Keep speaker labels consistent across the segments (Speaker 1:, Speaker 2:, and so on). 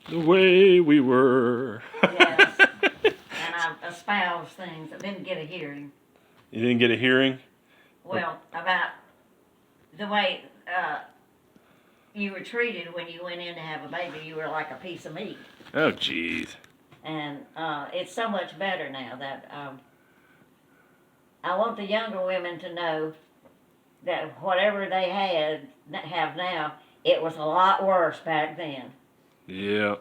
Speaker 1: The way we were.
Speaker 2: Yes. And I espoused things. I didn't get a hearing.
Speaker 1: You didn't get a hearing?
Speaker 2: Well, about the way you were treated when you went in to have a baby. You were like a piece of meat.
Speaker 1: Oh, jeez.
Speaker 2: And it's so much better now that I want the younger women to know that whatever they have now, it was a lot worse back then.
Speaker 1: Yeah.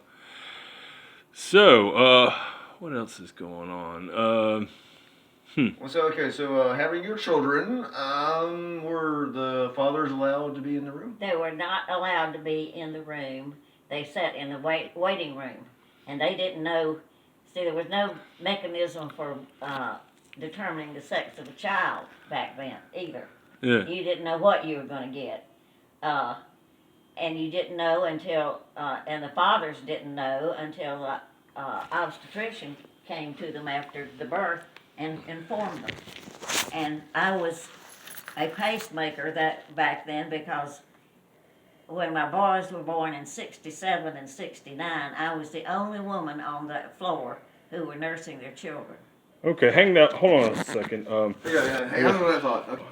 Speaker 1: So, what else is going on?
Speaker 3: So having your children, were the fathers allowed to be in the room?
Speaker 2: They were not allowed to be in the room. They sat in the waiting room. And they didn't know, see, there was no mechanism for determining the sex of a child back then either.
Speaker 1: Yeah.
Speaker 2: You didn't know what you were going to get. And you didn't know until, and the fathers didn't know until the obstetrician came to them after the birth and informed them. And I was a pacemaker back then because when my boys were born in 67 and 69, I was the only woman on that floor who were nursing their children.
Speaker 1: Okay, hold on a second.
Speaker 3: Yeah, hang on to that thought. Okay.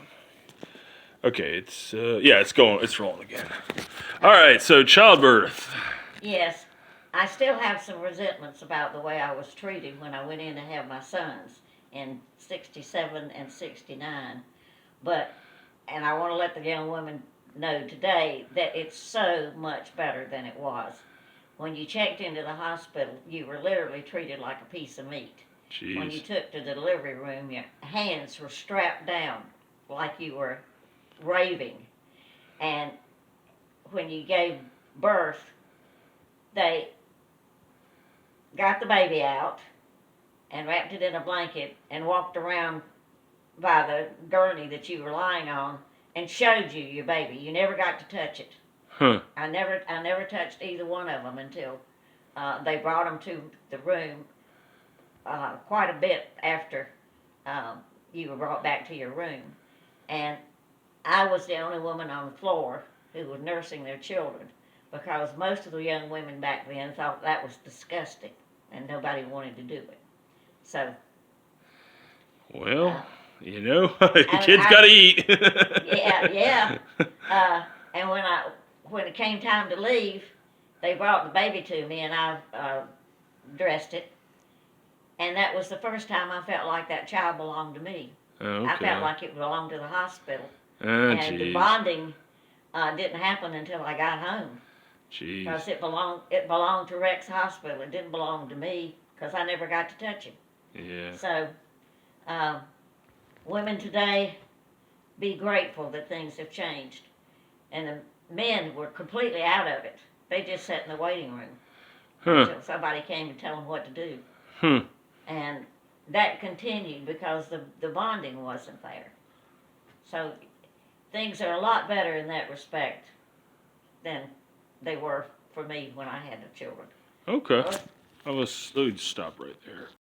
Speaker 1: Okay, it's rolling again. All right, so childbirth.
Speaker 2: Yes, I still have some resentments about the way I was treated when I went in to have my sons in 67 and 69. And I want to let the young women know today that it's so much better than it was. When you checked into the hospital, you were literally treated like a piece of meat.
Speaker 1: Jeez.
Speaker 2: When you took to the delivery room, your hands were strapped down like you were raving. And when you gave birth, they got the baby out and wrapped it in a blanket and walked around by the gurney that you were lying on and showed you your baby. You never got to touch it.
Speaker 1: Huh.
Speaker 2: I never touched either one of them until they brought them to the room quite a bit after you were brought back to your room. And I was the only woman on the floor who was nursing their children because most of the young women back then thought that was disgusting and nobody wanted to do it. So.
Speaker 1: Well, kids got to eat.
Speaker 2: Yeah. And when it came time to leave, they brought the baby to me and I dressed it. And that was the first time I felt like that child belonged to me.
Speaker 1: Okay.
Speaker 2: I felt like it belonged to the hospital.
Speaker 1: Oh,
Speaker 2: And the bonding didn't happen until I got home.
Speaker 1: Jeez.
Speaker 2: Because it belonged to Rex Hospital. It didn't belong to me because I never got to touch him.
Speaker 1: Yeah.
Speaker 2: So, women today, be grateful that things have changed. And the men were completely out of it. They just sat in the waiting room until somebody came to tell them what to do. And that continued because the bonding wasn't there. So things are a lot better in that respect than they were for me when I had the children.
Speaker 1: Okay. Let me stop right there.